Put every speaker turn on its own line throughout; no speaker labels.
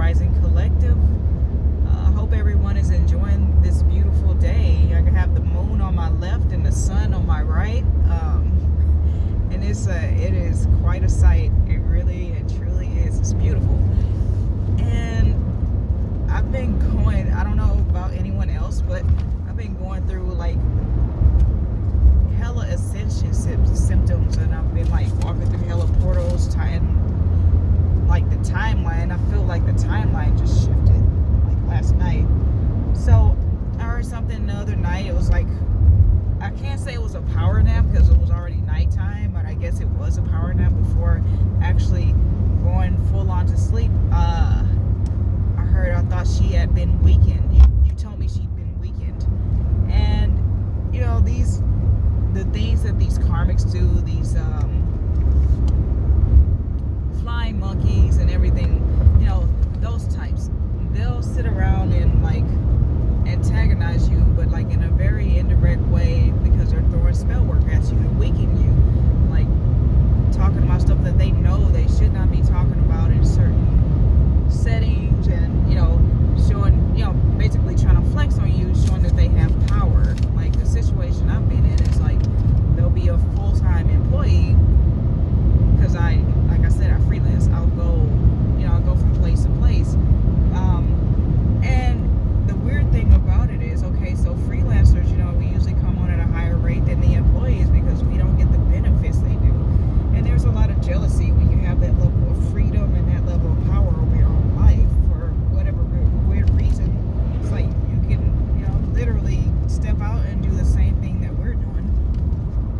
Rising Collective. Hope everyone is enjoying this beautiful day. I have the moon on my left and the sun on my right, and it is quite a sight. It really and truly is. It's beautiful, and I've been going. I don't know about anyone else, but I've been going through like hella ascension symptoms, and I've been like walking through hella portals, tying like the timeline. I feel like the timeline just shifted like last night. So I heard something the other night. It was like, I can't say it was a power nap because it was already nighttime, but I guess it was a power nap before actually going full on to sleep. I thought she had been weakened. You told me she'd been weakened. And you know, the things that these karmics do, these flying monkeys and everything, you know, those types, they'll sit around and like antagonize you, but like in a very indirect way, because they're throwing spell work at you to weaken you, like talking about stuff that they know they should not be talking about in certain settings, and you know, showing, you know, basically trying to flex on you, showing that they have power. Like the situation I've been in is like, they'll be a full-time employee, because like I said, I freelance. I'll go from place to place. And the weird thing about it is, okay, so freelancers, you know, we usually come on at a higher rate than the employees because we don't get the benefits they do. And there's a lot of jealousy when you have that level of freedom and that level of power over your own life for whatever weird reason. It's like you can, you know, literally step out and do the same thing that we're doing.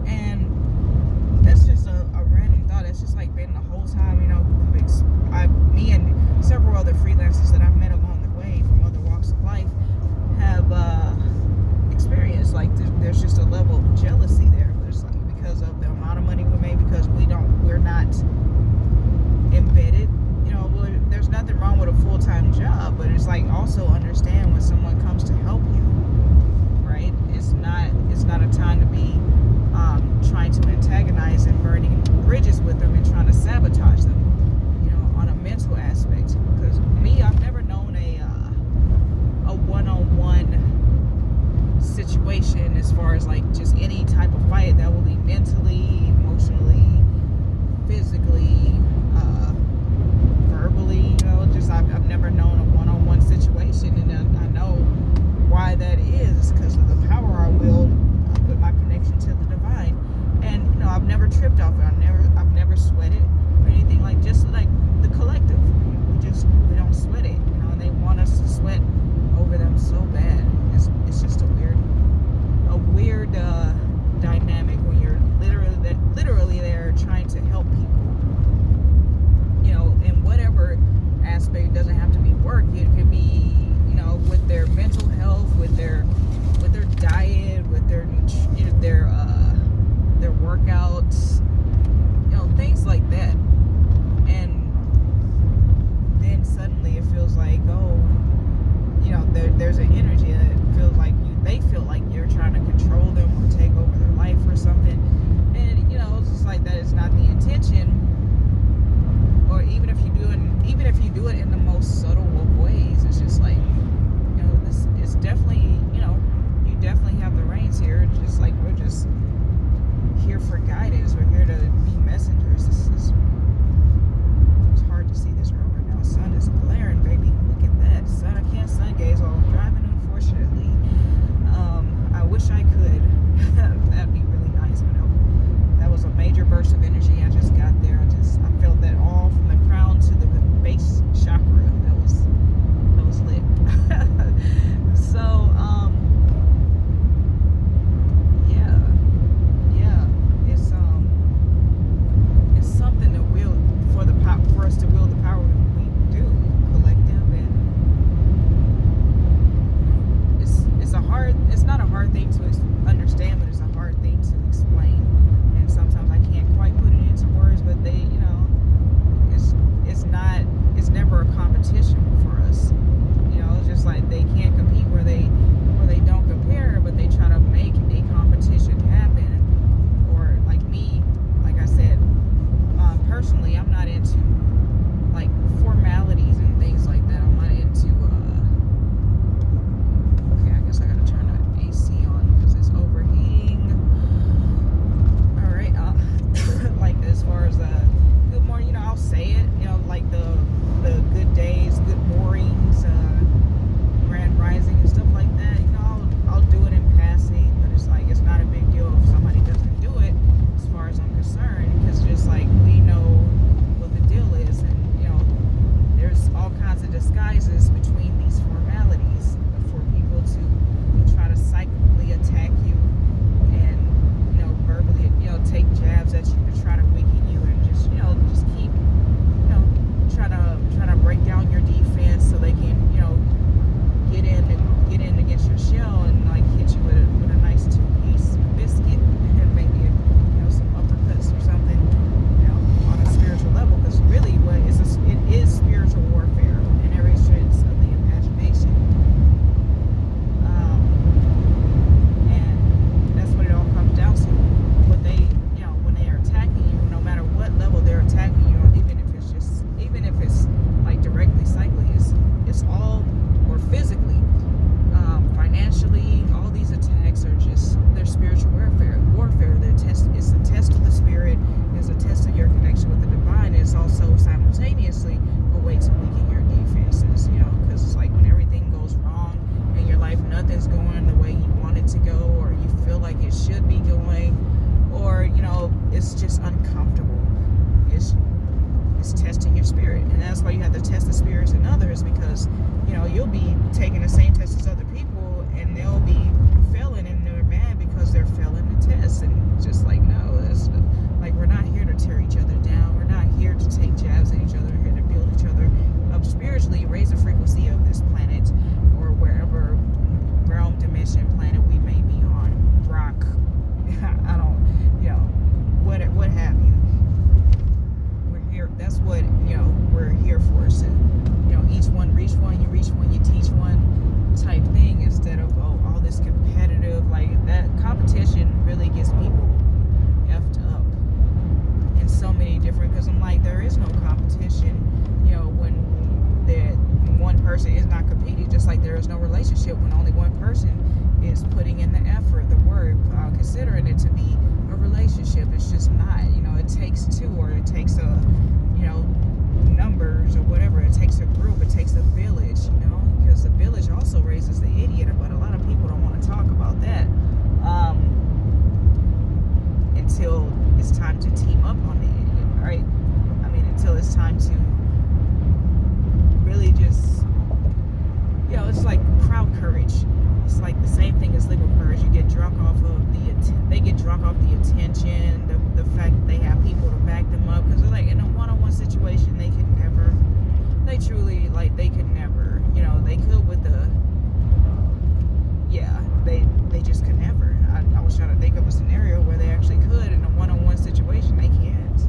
And that's just a random thought. It's just like been the whole time, you know, me and several other freelancers that I've met along the way from other walks of life have experienced, like there's just a level of jealousy there. There's like, because of the amount of money we make, because we're not embedded, you know. Well, there's nothing wrong with a full-time job, but it's like, also understand when someone comes to help you, right? It's not a time to be trying to antagonize and burning bridges with them and trying to sabotage them, you know, on a mental aspect. Because me, I've never known a one-on-one situation as far as like just any type of fight that will be mentally, emotionally, physically, verbally, you know. Just I've never known a one-on-one situation, and I know why that is, because of the power I wield. I put person is not competing, just like there is no relationship when only one person is putting in the effort, the work, considering it to be a relationship. It's just not. It takes two, or it takes numbers or whatever. It takes a group. It takes a village. Because the village also raises the idiot. But a lot of people don't want to talk about that until it's time to team up on the idiot, right? Until it's time to really just, it's like crowd courage. It's like the same thing as legal courage. You get drunk off of they get drunk off the attention, the fact that they have people to back them up. Because they're like, in a one-on-one situation, they could never, they truly, they could never, they could with the, they just could never. I was trying to think of a scenario where they actually could. In a one-on-one situation, they can't.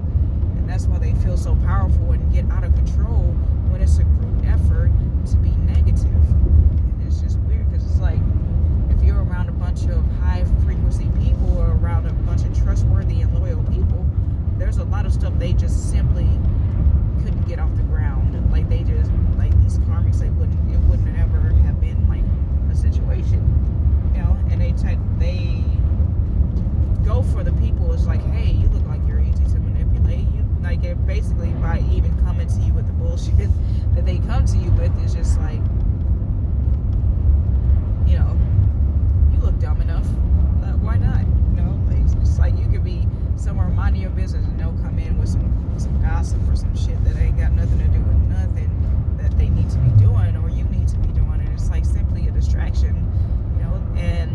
And that's why they feel so powerful and get out of control when it's a group effort to be negative. And it's just weird, because it's like, if you're around a bunch of high frequency people, or around a bunch of trustworthy and loyal people, there's a lot of stuff they just simply couldn't get off the ground. They just, these karmics, it wouldn't ever have been a situation, and they go for the people. It's like, hey, you look like you're easy to manipulate. It basically, by even coming to you with the bullshit that they come to you with, is just like, you look dumb enough. Why not? It's like you could be somewhere minding your business, and they'll come in with some gossip or some shit that ain't got nothing to do with nothing that they need to be doing, or you need to be doing. And it's like simply a distraction, and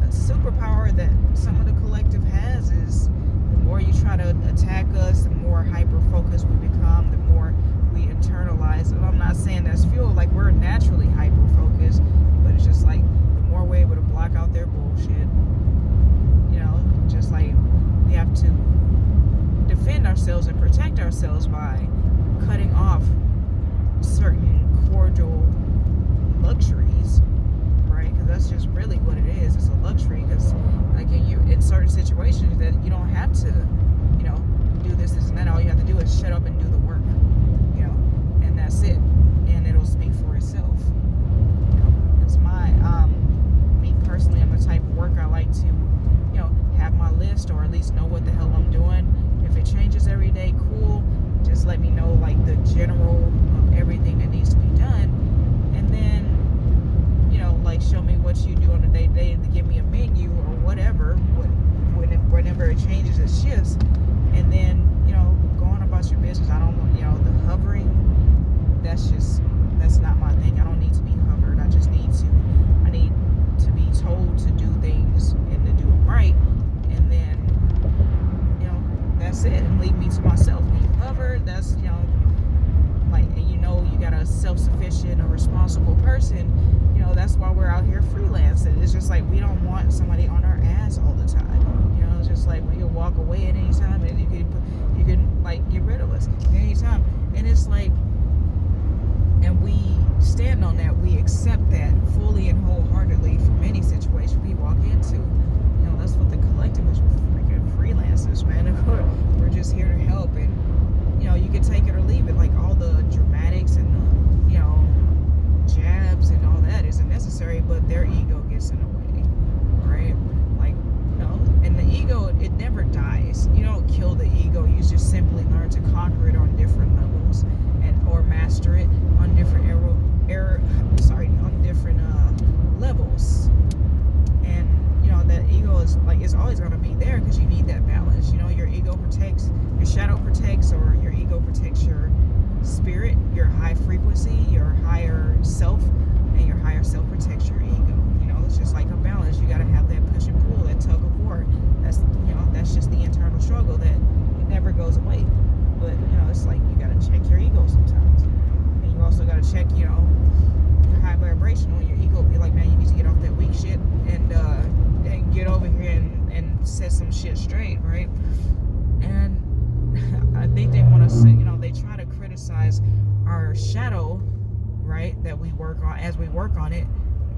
a superpower that some of the collective has is, the more you try to attack us, the more hyper-focused we become, the more we internalize. And I'm not saying that's fuel, we're naturally hyper-focused, but it's just the more we're able to block out their bullshit, just we have to defend ourselves and protect ourselves by cutting off certain cordial luxuries, right? Because that's just really what it is. It's a luxury, because in certain situations that you don't have to, do this and that. All you have to do is shut up and do the work, and that's it, and it'll speak for itself. It's me personally, I'm the type of worker I like to, have my list, or at least know what the hell I'm doing. If it changes every day, cool. Just let me know the general of everything that needs to be done, and then show me what you do on a day-to-day, to give me a menu or whatever, whenever it changes, it shifts, and then go on about your business. I don't want the hovering. That's not my thing. I don't need to be hovered. I need to be told to do things and to do it right, and then that's it, and leave me to myself. When you hover, that's and you got a self-sufficient or responsible person, that's why we're out here freelancing. It's just we don't want somebody on our ass all the time. It's just we can walk away at any time, and you can get rid of us at any time. And it's and we stand on that. We accept that fully and wholeheartedly from any situation we walk into. That's what the collective is. We're freaking freelancers, man. We're just here to help, and you can take it or leave it. All the dramatics and the jabs and all that isn't necessary, but their ego gets in the way, right? And the ego, it never dies. You don't kill the ego. You just simply learn to conquer it on different levels, or master it on different levels. And that ego is it's always going to be there, because you need that balance. Your ego protects, your shadow protects, or your ego protects your spirit, your high frequency, your higher self, and your higher self protects your ego. It's just like a balance. You got to have that push and pull, that tug of war. That's just the internal struggle that it never goes away. But it's you got to check your ego sometimes, and you also got to check your high vibration on your ego. Be like, man, you need to get off that weak shit and get over here and set some shit straight, right? And I think they want to say, they try to criticize our shadow, right, that we work on as we work on it,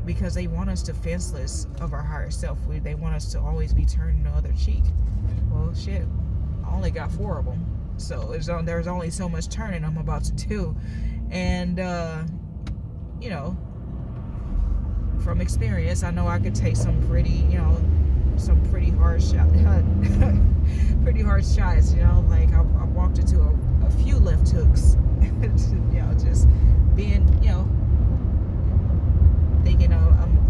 because they want us defenseless of our higher self. They want us to always be turning the other cheek. Well, shit, I only got 4 of them, so there's only so much turning I'm about to do. And you know, from experience, I know I could take some pretty, some pretty hard shot, pretty hard shots. Like I walked into a few left hooks, just being, thinking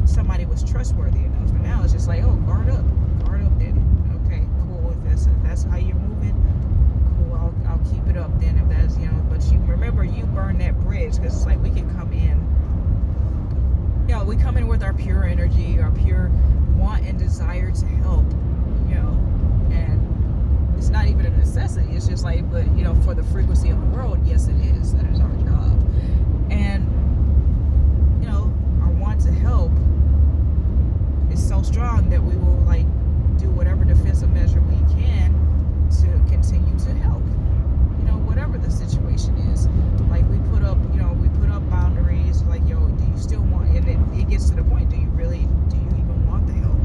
somebody was trustworthy enough. And now it's just like, oh, guard up then. Okay, cool. If that's how you're moving, cool. I'll keep it up then. If that's, but you remember, you burn that bridge, because it's like we can come in. We come in with our pure energy, our pure want and desire to help, and it's not even a necessity. It's just like, but for the frequency of the world, yes, it is. That is our job. And our want to help is so strong that we will like do whatever defensive measure we can to continue to help. Whatever the situation is, like we put up boundaries. Like, do you still want? And it gets to the point. Do you even want the help?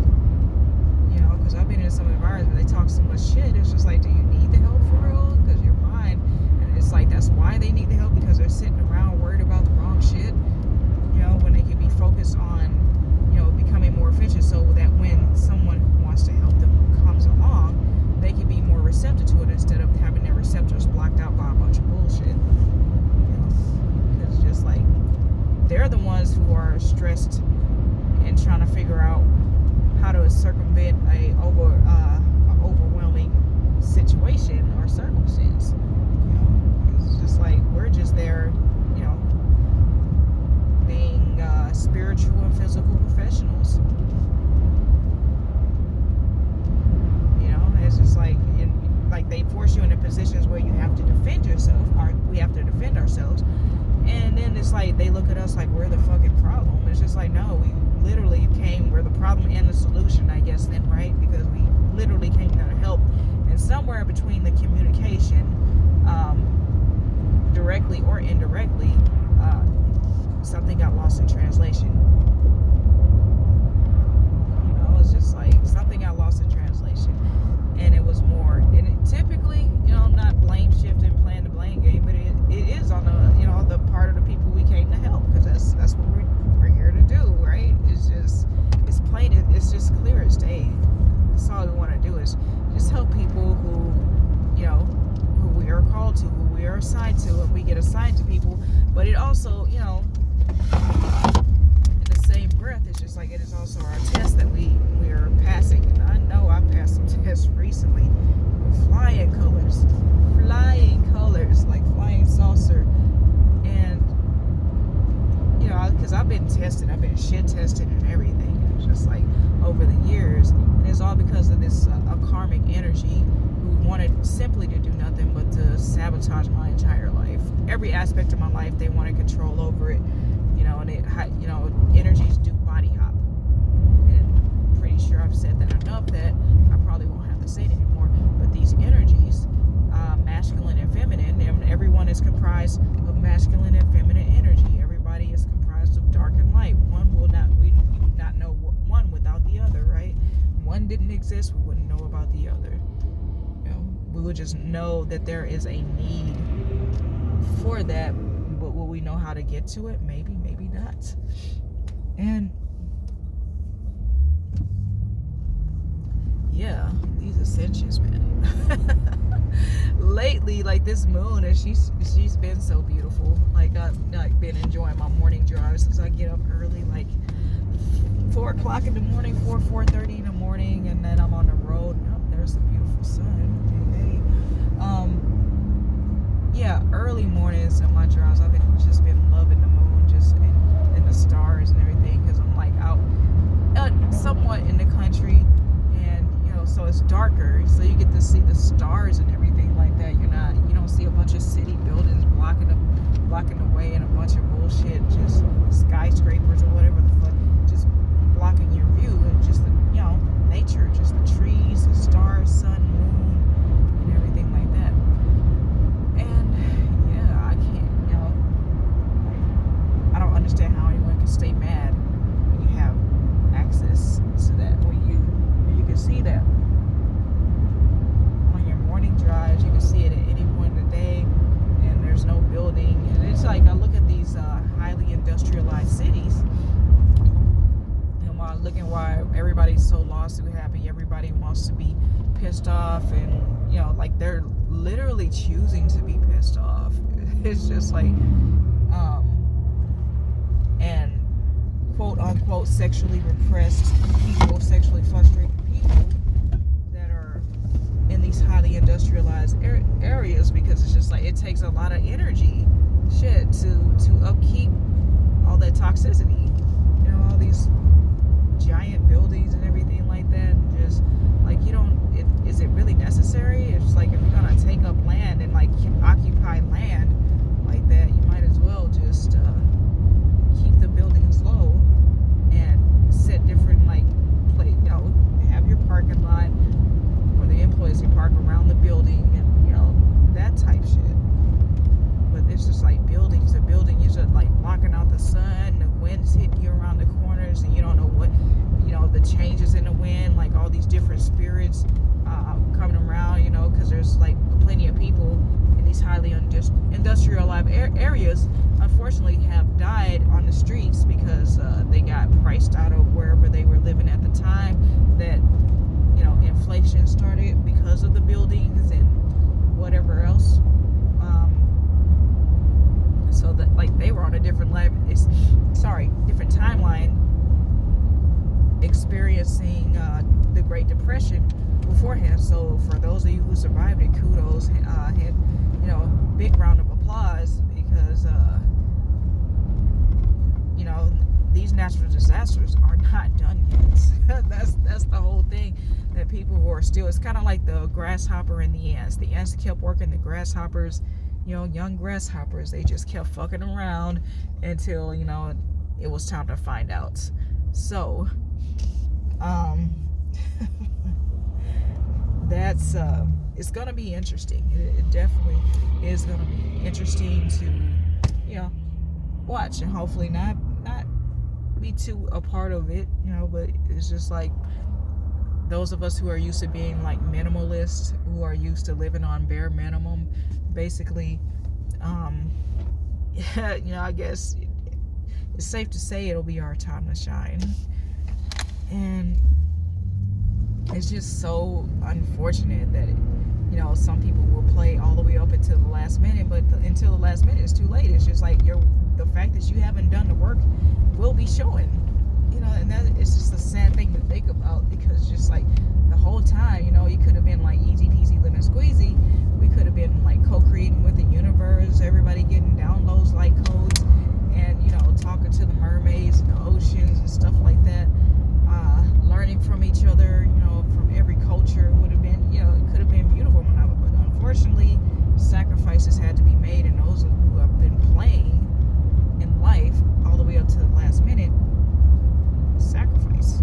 Because I've been in some environments where they talk so much shit. It's just like, do you need the help for real? Because you're mine, and it's like that's why they need the help, because they're sitting around worried about the wrong shit. When they could be focused on, becoming more efficient, so that when someone who wants to help them comes along, they can be more receptive to it instead of having their receptors blocked out by a bunch of bullshit. Because just like they're the ones who are stressed and trying to figure out how to circumvent a overwhelming situation or circumstance. It's just like we're just there, being spiritual and physical professionals. It's just like they force you into positions where you have to defend yourself, or we have to defend ourselves, and then it's like they look at us like we're the fucking problem. It's just like, no, we literally we're the problem and the solution, I guess, then, right? Because we literally came there to help, and somewhere between the communication, directly or indirectly, something got lost in translation. It's just like something got lost in translation. And it was more, and it typically, not blame shifting, playing the blame game, but it is on the part of the people we came to help, because that's what we're here to do, right? It's just clear as day. That's all we want to do, is just help people who we are called to, who we are assigned to, and we get assigned to people. But it also, in the same breath, it's just like it is also our test that we are passing. And I know I passed some tests recently with flying colors, like flying saucer. And because I've been shit tested and everything. And it's just like over the years, and it's all because of this a karmic energy who wanted simply to do nothing but to sabotage my entire life. Every aspect of my life, they want to control over it. And energies do body hop. And I'm pretty sure I've said that enough that I probably won't have to say it anymore. But these energies, masculine and feminine, and everyone is comprised of masculine and feminine energy. Everybody is comprised of dark and light. We would not know one without the other, right? One didn't exist, we wouldn't know about the other. We would just know that there is a need for that. But will we know how to get to it? Maybe, maybe not. And yeah, these ascensions, man. Lately, like this moon, and she's been so beautiful. Like I've been enjoying my morning drives since I get up early, like 4 o'clock in the morning, 4:30 in the morning, and then I'm on the road. Oh, there's the beautiful sun. Hey. Yeah, early mornings in my drives, I've just been loving the moon, just and the stars and everything, because I'm like out somewhat in the country, and so it's darker, so you get to see the stars and everything like that. You don't see a bunch of city buildings blocking the way, and a bunch of bullshit, just skyscrapers or whatever the fuck, just blocking your view. And just the nature, just the trees, the stars, sun, moon, and everything like that. And yeah, I can't, I don't understand how anyone can stay mad when you have access to that, when you can see that on your morning drives. You can see it at any point of the day, and there's no building. And it's like, I look at these highly industrialized everybody's so lawsuit happy. Everybody wants to be pissed off, and like they're literally choosing to be pissed off. It's just like, and quote unquote sexually repressed people, sexually frustrated people that are in these highly industrialized areas, because it's just like it takes a lot of energy, to upkeep all that toxicity. All these giant buildings and everything like that, and just like is it really necessary? It's like if you're gonna take up land and like occupy land like that, you might as well just keep the buildings low and set different have your parking lot where the employees can park around the building, and that type shit. But it's just like buildings, you're just like blocking out the sun, the wind's hitting you around the corners, and you don't know what, the changes in the wind, like all these different spirits coming around, because there's like plenty of people in these highly industrialized areas, unfortunately, have died on the streets because they got priced out of wherever they were living at the time. That inflation started because of the buildings and whatever else. So that like they were on a different different timeline, experiencing the Great Depression beforehand. So for those of you who survived it, kudos, big round of applause, because these natural disasters are not done yet. that's the whole thing, that people who are still, it's kind of like the grasshopper and the ants. The ants kept working, the grasshoppers, young grasshoppers, they just kept fucking around until it was time to find out. So that's it's gonna be interesting. It definitely is gonna be interesting to watch, and hopefully not be too a part of it, but it's just like those of us who are used to being like minimalists, who are used to living on bare minimum, basically, I guess it's safe to say it'll be our time to shine. And it's just so unfortunate that some people will play all the way up until the last minute, but until the last minute it's too late. It's just like the fact that you haven't done the work will be showing, and that it's just a sad thing to think about, because just like the whole time, you could have been like easy peasy lemon squeezy. We could have been like co-creating with the universe, everybody getting downloads, like codes, and talking to the mermaids and the oceans and stuff like that, learning from each other, from every culture. Would have been, it could have been beautiful, but unfortunately sacrifices had to be made, and those who have been playing in life all the way up to the last minute sacrifice,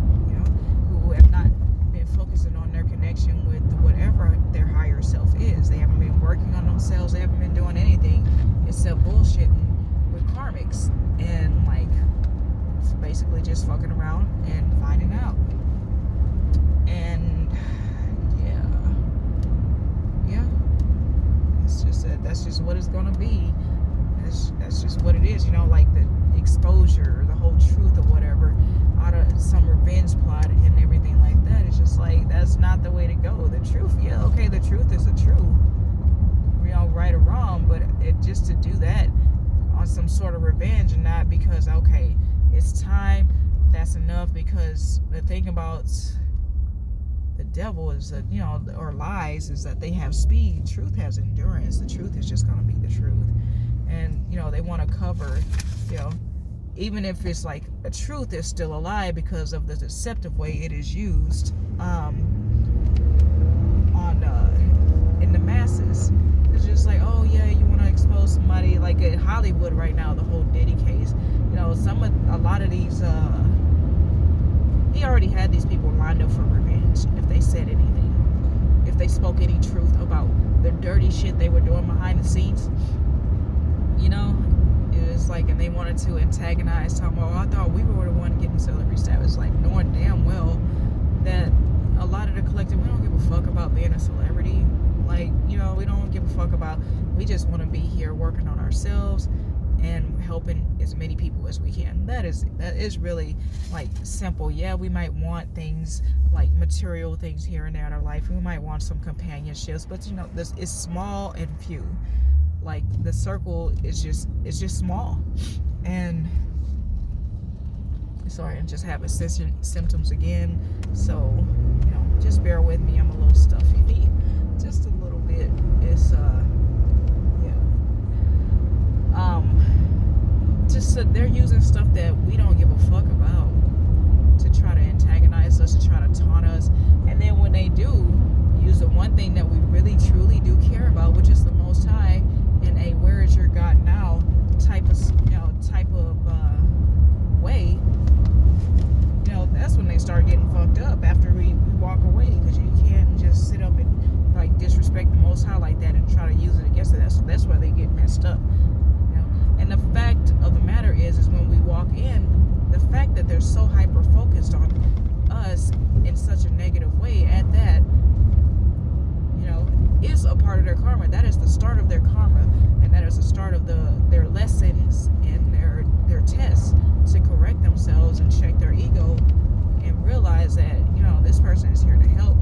who have not been focusing on their connection with whatever their higher self is. They haven't been working on themselves. They haven't been doing anything except bullshitting with karmics and like basically just fucking around and finding out. And yeah, it's just that's just what it's gonna be. That's just what it is, like the exposure, the whole truth or whatever, out of some revenge plot and everything like that. It's just like, that's not the way to go. The truth, the truth is the truth, right or wrong, but just to do that on some sort of revenge, and not because it's time, that's enough. Because the thing about the devil is that, or lies, is that they have speed. Truth has endurance. The truth is just going to be the truth. And they want to cover, even if it's like a truth, is still a lie because of the deceptive way it is used in the masses. It's just like, oh yeah, you want to expose somebody, like in Hollywood right now, the whole Diddy case. A lot of these, he already had these people lined up for revenge if they said anything, if they spoke any truth about the dirty shit they were doing behind the scenes. It was like, and they wanted to antagonize, talking about, I thought we were the one getting celebrity status, like knowing damn well that a lot of the collective, we don't give a fuck about being a celebrity. Like, we don't give a fuck about, we just want to be here working on ourselves and helping as many people as we can. That is really like simple. Yeah, we might want things like material things here and there in our life. We might want some companionships, but you know, this is small and few. Like the circle is just small. And sorry, I'm just having symptoms again. So, you know, just bear with me. I'm a little stuffy. Just a little bit. It's they're using stuff that we don't give a fuck about to try to antagonize us, to try to taunt us. And then when they do, use the one thing that we really truly do care about, which is the Most High, in a "where is your God now" type of way. You know, that's when they start getting fucked up after we walk away, because you can't just sit up and like disrespect the Most High like that and try to use it against it. That's where they get messed up. You know, and the fact of the matter is when we walk in, the fact that they're so hyper focused on us in such a negative way at that, you know, is a part of their karma. That is the start of their karma, and that is the start of their lessons and their tests to correct themselves and check their ego and realize that, you know, this person is here to help.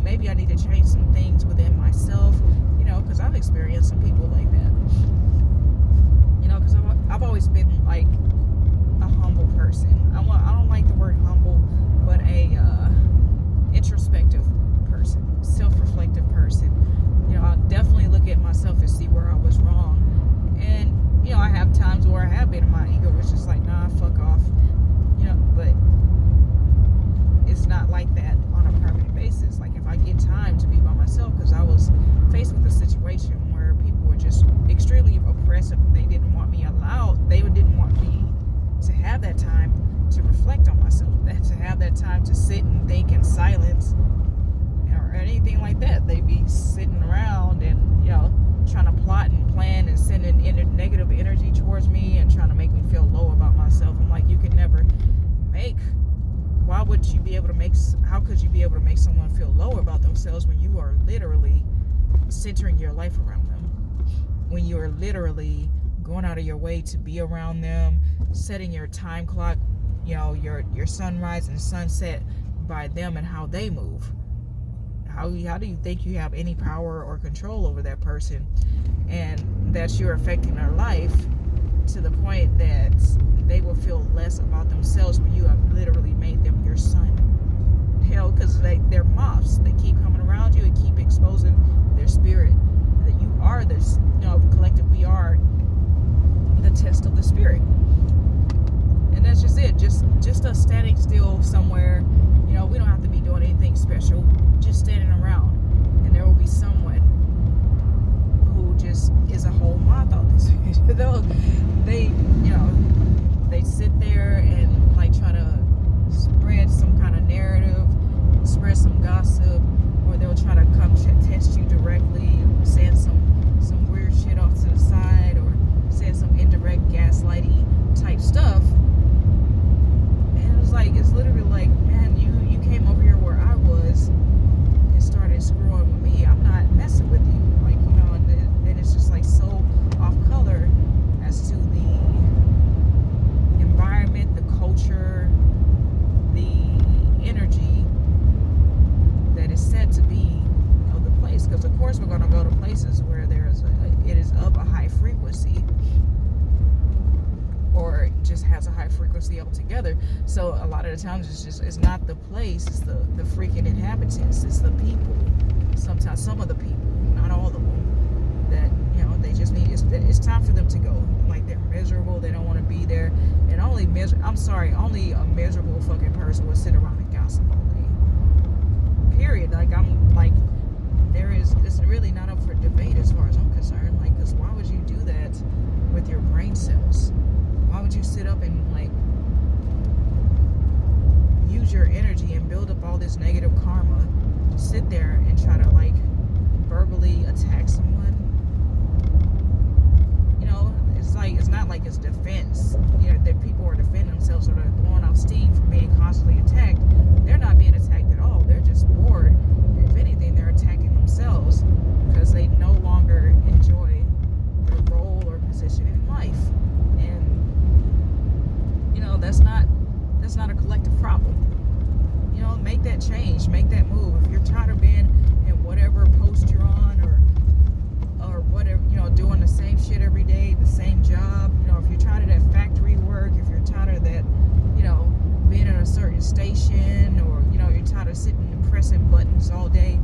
Maybe I need to change some things within myself, you know, because I've experienced some people like that. You know, because I've always been like a humble person. I don't like the word humble, but a introspective person, self-reflective person. You know, I definitely look at myself and see where I was wrong. And, you know, I have times where I have been in my ego, which is like, nah, fuck off. You know, but it's not like that on a permanent basis. Like if I get time to be by myself, because I was faced with a situation where people were just extremely oppressive. They didn't want me allowed. They didn't want me to have that time to reflect on myself, to have that time to sit and think in silence or anything like that. They'd be sitting around and, you know, trying to plot and plan and sending negative energy towards me and trying to make me feel low about myself. I'm like, you could never how could you be able to make someone feel low about themselves when you are literally centering your life around them, when you are literally going out of your way to be around them, setting your time clock, you know, your sunrise and sunset by them and how they move. How do you think you have any power or control over that person, and that you're affecting their life to the point that they will feel less about themselves when you have literally made them your son? Hell, because they're moths. They keep coming around you and keep exposing their spirit. That you are this, you know, collective. We are the test of the spirit, and that's just it. Just us standing still somewhere. You know, we don't have to be doing anything special. Just standing around, and there will be someone who just is a whole moth out this though they, you know, they sit there and like try to spread some kind of narrative, spread some gossip, or they'll try to come test you directly, send some weird shit off to the side, or send some indirect gaslighty type stuff. And it was like, it's literally like, man, you came over here where I was and started screwing with me. I'm not messing with you. Like, you know, and then it's just like so off color as to the environment, the culture, the energy that is said to be of the place. Because of course we're going to go to places where it is of a high frequency, or just has a high frequency altogether. So a lot of the times it's not the place, it's the freaking inhabitants, it's the people. Sometimes some of the people, not all of them, that, you know, they just need, it's time for them to go. Like they're miserable, they don't want to be there, and only a miserable fucking person would sit around and gossip all day. Period. Like it's really not up for debate as far as I'm concerned. Like, because why would you do that with your brain cells? Why would you sit up and like use your energy and build up all this negative karma to sit there and try to like verbally attack someone? You know, it's like, it's not like it's defense. You know, that people are defending themselves or they're blowing off steam from being constantly attacked. They're not being attacked at all. They're just bored. If anything, they're attacking themselves because they no longer enjoy their role or position in life. That's not a collective problem. You know, make that change, make that move. If you're tired of being in whatever post you're on, or whatever, you know, doing the same shit every day, the same job, you know, if you're tired of that factory work, if you're tired of that, you know, being in a certain station, or, you know, you're tired of sitting and pressing buttons all day,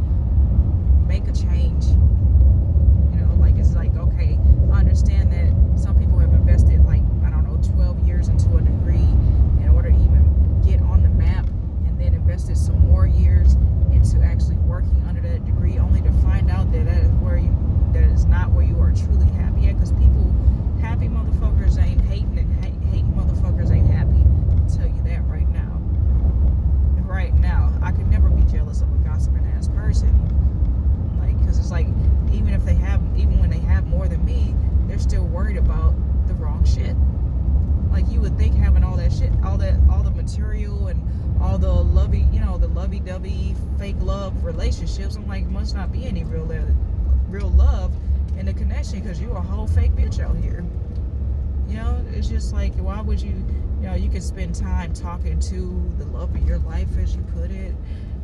make a change. You know, like, it's like, okay, I understand that some people have invested, like, I don't know, 12 years into a degree in order to even get on the map, and then invested some more years into actually working under that degree, only to find out that that is not where you are truly happy at. Because happy motherfuckers ain't hating, and hating motherfuckers ain't happy. I'll tell you that right now. Right now, I could never be jealous of a gossiping ass person. Like, because it's like, even when they have more than me, they're still worried about the wrong shit. Like, you would think having all that shit, all the material and all the lovey-dovey fake love relationships, I'm like, must not be any real love in the connection, because you a whole fake bitch out here. You know, it's just like, why would you could spend time talking to the love of your life, as you put it,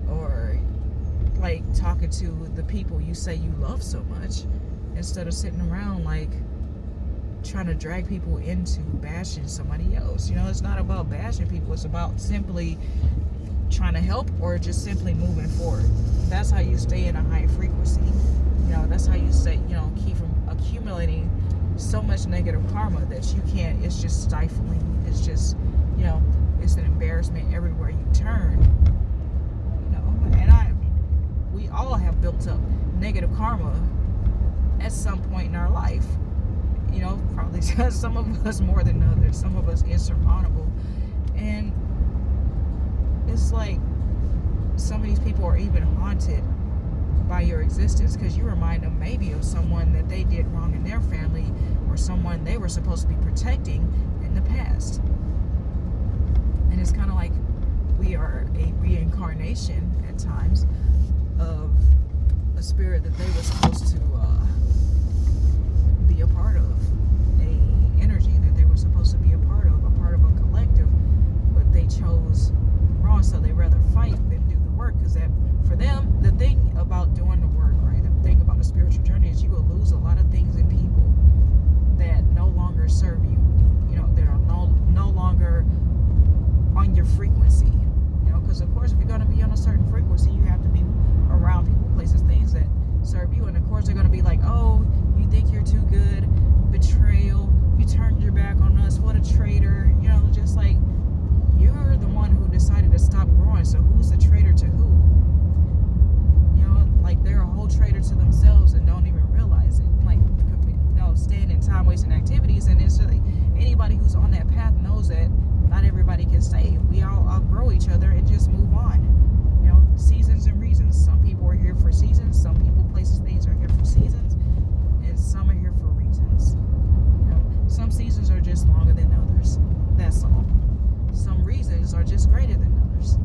or like talking to the people you say you love so much, instead of sitting around like trying to drag people into bashing somebody else. You know, it's not about bashing people, it's about simply trying to help, or just simply moving forward. That's how you stay in a high frequency. You know, that's how you keep from accumulating so much negative karma that you can't, it's just stifling. It's just, you know, it's an embarrassment everywhere you turn. You know, and we all have built up negative karma at some point in our life. You know, probably some of us more than others, some of us insurmountable. And it's like, some of these people are even haunted by your existence, because you remind them maybe of someone that they did wrong in their family, or someone they were supposed to be protecting in the past. And it's kind of like we are a reincarnation at times of a spirit that they were supposed to be a part of, a energy that they were supposed to be a part of a collective, but they chose wrong, so they rather fight than do the work. Because that, for them, the thing about doing the work, right, the thing about the spiritual journey is you will lose a lot of things in people that no longer serve you, you know, that are no longer on your frequency. You know, because of course, if you're going to be on a certain frequency, you have to be around people, places, things that serve you. And of course, they're going to be like, oh, you think you're too good, betrayal, you turned your back on us, what a traitor. You know, just like, you're the one who decided to stop growing, so who's the traitor to who? You know, like, they're a whole traitor to themselves and don't even realize it. Like, you know, staying in time-wasting activities, and it's like, anybody who's on that path knows that not everybody can stay. We all outgrow each other and just move on. You know, seasons and reasons. Some people are here for seasons, some people, places, things are here for seasons, and some are here for reasons. You know, some seasons are just longer than others. That's all. Some reasons are just greater than others.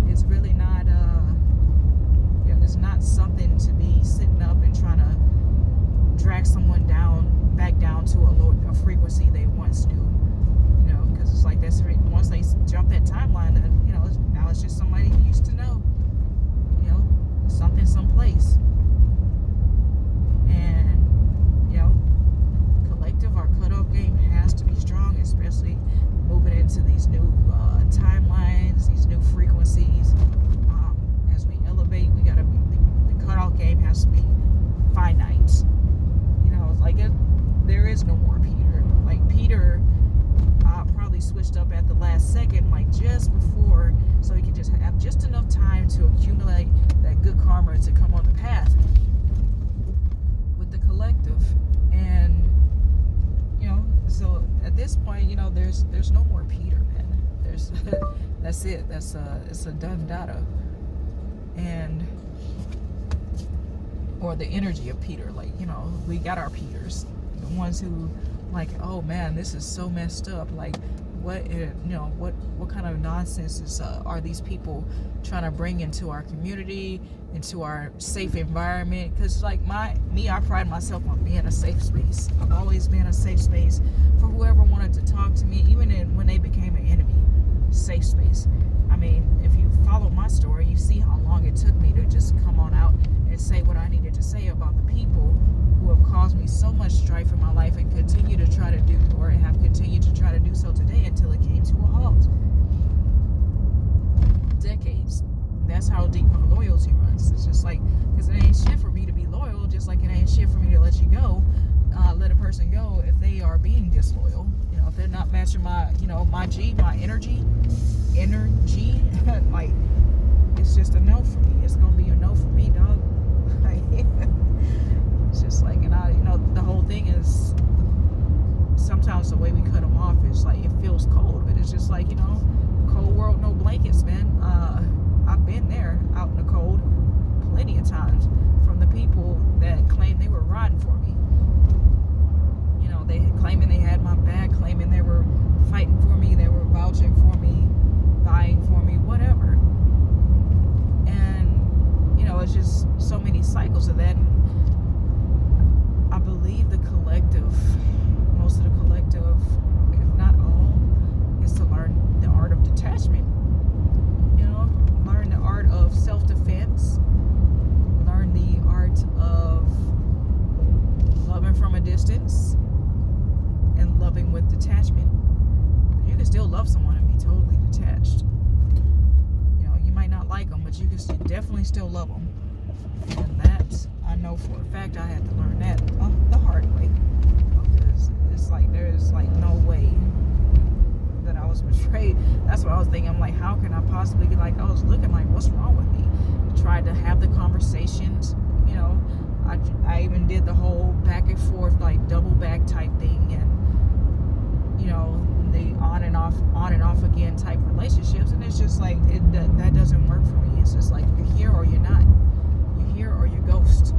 It's really not, it's not something to be sitting up and trying to drag someone back down to a frequency they once knew. You know, because it's like, that's once they jump that timeline, you know, now it's just somebody you used to know. You know, something, someplace. And, you know, collective, our cutoff game has to be strong, especially moving into these new timelines, these new frequencies. As we elevate, we gotta be, the cutoff game has to be finite. You know, it's like, there is no more Peter. Like, Peter probably switched up at the last second, like just before, so he could just have just enough time to accumulate that good karma to come on the path with the collective. And, you know, so at this point, you know, there's no more Peter, man. There's that's it. It's a done data. And, or the energy of Peter, like, you know, we got our Peters, the ones who, like, oh man, this is so messed up. Like, what kind of nonsense are these people trying to bring into our community, into our safe environment? Because like I pride myself on being a safe space. I've always been a safe space for whoever wanted to talk to me, even when they became an enemy. Safe space. I mean, if you follow my story, you see how long it took me to just come on out and say what I needed to say about the people who have caused me so much strife in my life and continue to try to do, or have continued to try to do so today until it came to a halt. Decades. That's how deep my loyalty runs. It's just like, because it ain't shit for me to be loyal, just like it ain't shit for me to let you go, let a person go if they are being disloyal. You know, if they're not matching my energy, like, it's just a no for me. It's gonna be a no for me, dog. It's just like, the whole thing is, sometimes the way we cut them off is like, it feels cold, but it's just like, cold world, no blankets, man. I've been there out in the cold plenty of times from the people that claimed they were riding for me. They claiming they had my back, claiming they were fighting for me, they were vouching for me, buying for me, whatever. And, it's just so many cycles of that. And I believe most of the collective, if not all, is to learn the art of detachment. Learn the art of self-defense. Learn the art of loving from a distance and loving with detachment. You can still love someone and be totally detached. You might not like them, but you can definitely still love them. And that, I know for a fact, I had to learn that the hard way. Because it's like, there's like no way that I was betrayed. That's what I was thinking. I'm like, how can I possibly get, like, I was looking like, what's wrong with me? Tried to have the conversations, I even did the whole back and forth, like double back type thing, and the on and off again type relationships. And it's just like, that doesn't work for me. It's just like, you're here or you're not. You're here or you're ghost.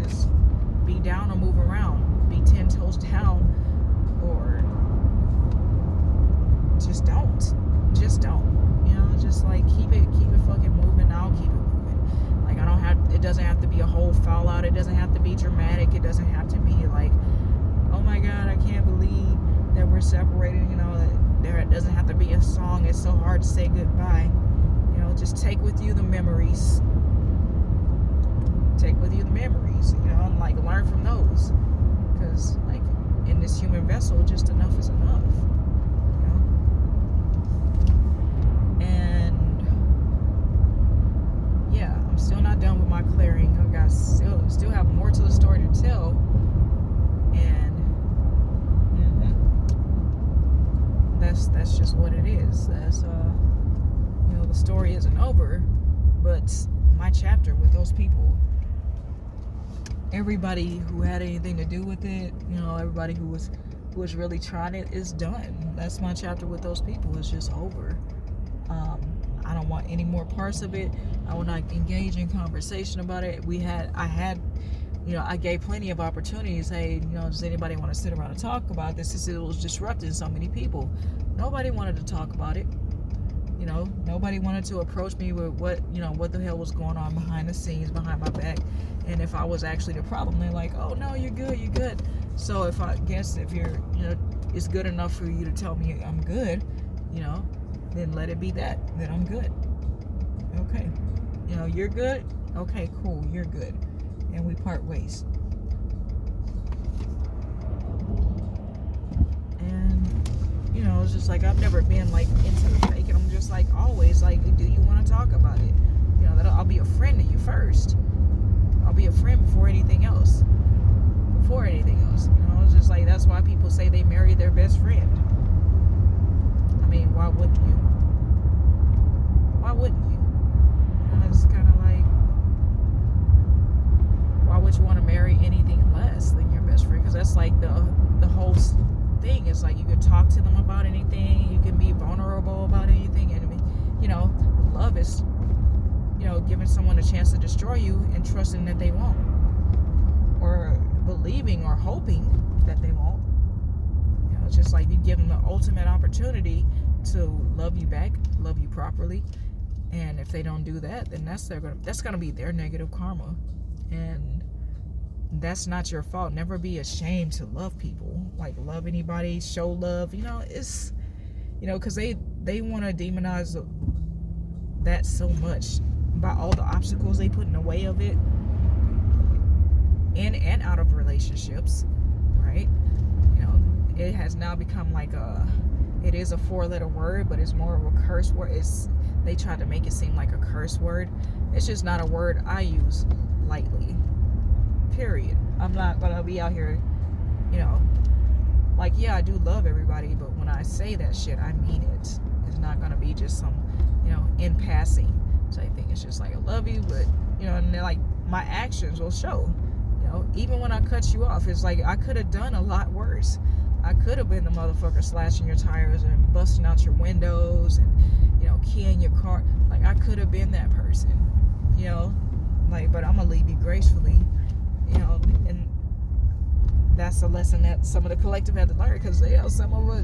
Just be down or move around. Be 10 toes down, or just don't. Just like keep it fucking moving. I'll keep it moving. Like, it doesn't have to be a whole fallout. It doesn't have to be dramatic. It doesn't have to be like, oh my God, I can't believe that we're separated. It doesn't have to be a song. It's so hard to say goodbye. Just take with you the memories. And like, learn from those. Because like, in this human vessel, just enough is enough. And yeah, I'm still not done with my clearing. I got still have more to the story to tell. And that's just what it is. That's the story isn't over, but my chapter with those people, everybody who had anything to do with it, everybody who was really trying it, is done. That's my chapter with those people. It's just over. I don't want any more parts of it. I will not engage in conversation about it. I gave plenty of opportunities. Hey, does anybody want to sit around and talk about this? It was disrupting so many people. Nobody wanted to talk about it. Nobody wanted to approach me with what the hell was going on behind the scenes, behind my back, and if I was actually the problem. They're like, oh no, you're good. So if you're, it's good enough for you to tell me I'm good, then let it be that. Then I'm good. Okay. You're good? Okay, cool, you're good. And we part ways. And, it's just like, I've never been like into the fake. And I'm just like, always like, do you want to talk about it? I'll be a friend to you first. I'll be a friend before anything else. It's just like, that's why people say they marry their best friend. I mean, why wouldn't you? It's kind of like, why would you want to marry anything less than your best friend? Because that's like the whole thing. It's like, you can talk to them about anything, you can be vulnerable about anything, and love is giving someone a chance to destroy you and trusting that they won't, or believing or hoping that they won't. It's just like, you give them the ultimate opportunity to love you back, love you properly. And if they don't do that, then that's gonna be their negative karma. And that's not your fault. Never be ashamed to love people. Like, love anybody, show love. It's, because they want to demonize that so much by all the obstacles they put in the way of it, in and out of relationships, right? It has now become like it is a 4-letter word, but it's more of a curse word. They tried to make it seem like a curse word. It's just not a word I use lightly, period. I'm not gonna be out here, like, yeah, I do love everybody, but when I say that shit, I mean it. It's not gonna be just some, in passing type thing. It's just like, I love you, but, and then, like, my actions will show. Even when I cut you off, it's like I could have done a lot worse. I could have been the motherfucker slashing your tires and busting out your windows and, keying your car. Like, I could have been that person, like, but I'm gonna leave you gracefully, and that's a lesson that some of the collective had to learn, because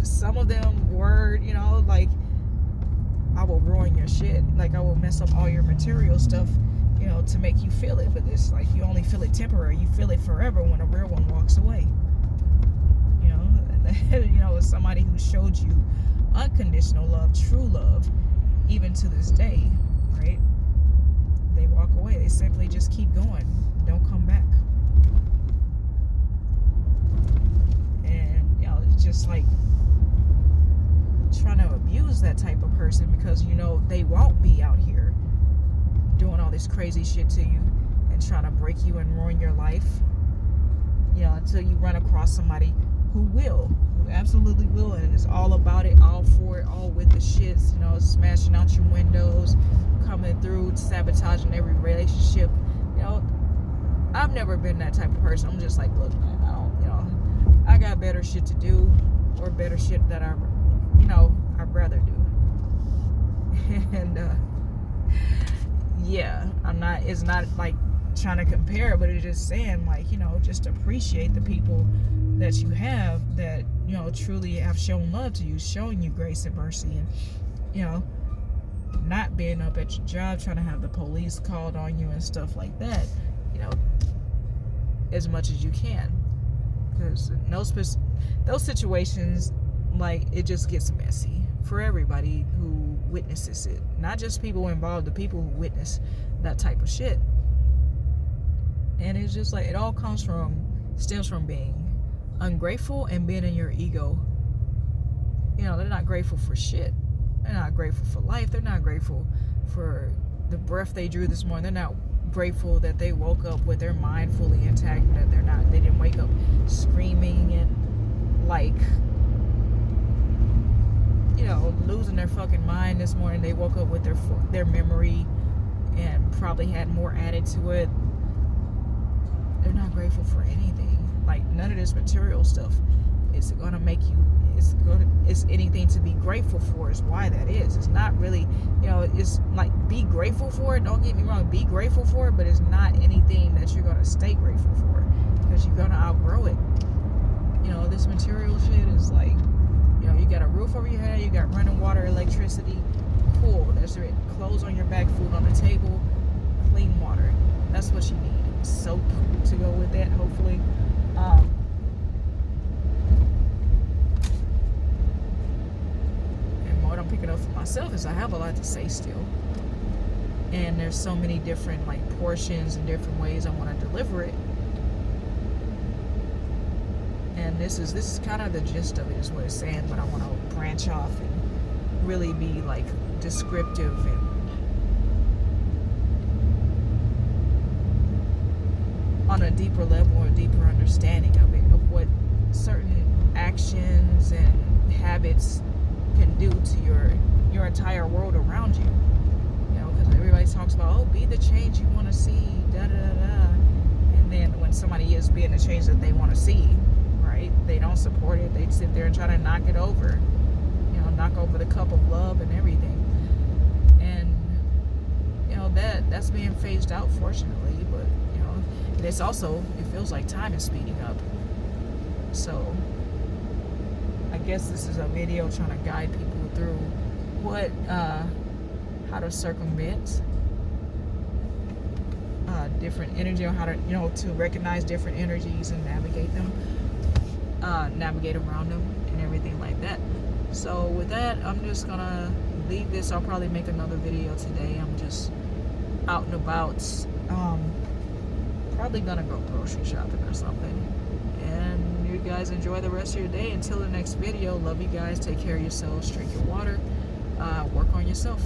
some of them were, like, I will ruin your shit. Like, I will mess up all your material stuff, to make you feel it. But it's like, you only feel it temporary. You feel it forever when a real one walks away. It's somebody who showed you unconditional love, true love, even to this day, right? They walk away. They simply just keep going. Don't come back. And, it's just like trying to abuse that type of person, because, they won't be out here doing all this crazy shit to you and trying to break you and ruin your life, until you run across somebody who absolutely will, and is all about it, all for it, all with the shits, smashing out your windows, coming through, sabotaging every relationship. I've never been that type of person. I'm just like, look, man, I got better shit to do, or better shit that I'd rather do. And yeah, it's not like trying to compare, but it's just saying, like, just appreciate the people that you have that, truly have shown love to you, showing you grace and mercy, and, not being up at your job trying to have the police called on you and stuff like that, as much as you can. Because those situations, like, it just gets messy for everybody who witnesses it. Not just people involved, the people who witness that type of shit. And it's just like, it all stems from being ungrateful and being in your ego. They're not grateful for shit. They're not grateful for life. They're not grateful for the breath they drew this morning. They're not grateful that they woke up with their mind fully intact, and that they didn't wake up screaming and, like, losing their fucking mind this morning. They woke up with their memory and probably had more added to it. They're not grateful for anything. Like, none of this material stuff is gonna make you, it's anything to be grateful for, is why that is. It's not really, it's like, be grateful for it. Don't get me wrong, be grateful for it, but it's not anything that you're gonna stay grateful for, because you're gonna outgrow it. This material shit is like, you got a roof over your head, you got running water, electricity, cool, that's it. Clothes on your back, food on the table, clean water. That's what you need. Soap to go with that, hopefully. And what I'm picking up for myself is I have a lot to say still. And there's so many different, like, portions and different ways I want to deliver it. And this is kind of the gist of it, is what it's saying, but I want to branch off and really be, like, descriptive and on a deeper level, or a deeper understanding of it, of what certain actions and habits can do to your entire world around you. Because everybody talks about, oh, be the change you want to see, da da da da. And then when somebody is being the change that they want to see, right, they don't support it. They sit there and try to knock it over, knock over the cup of love and everything. And that's being phased out, fortunately. But it's also, it feels like time is speeding up. So I guess this is a video trying to guide people through what how to circumvent different energy, or how to, to recognize different energies and navigate them, navigate around them and everything like that. So with that, I'm just gonna leave this. I'll probably make another video today. I'm just out and about, probably gonna go grocery shopping or something. And you guys enjoy the rest of your day. Until the next video, love you guys, take care of yourselves, drink your water, work on yourself.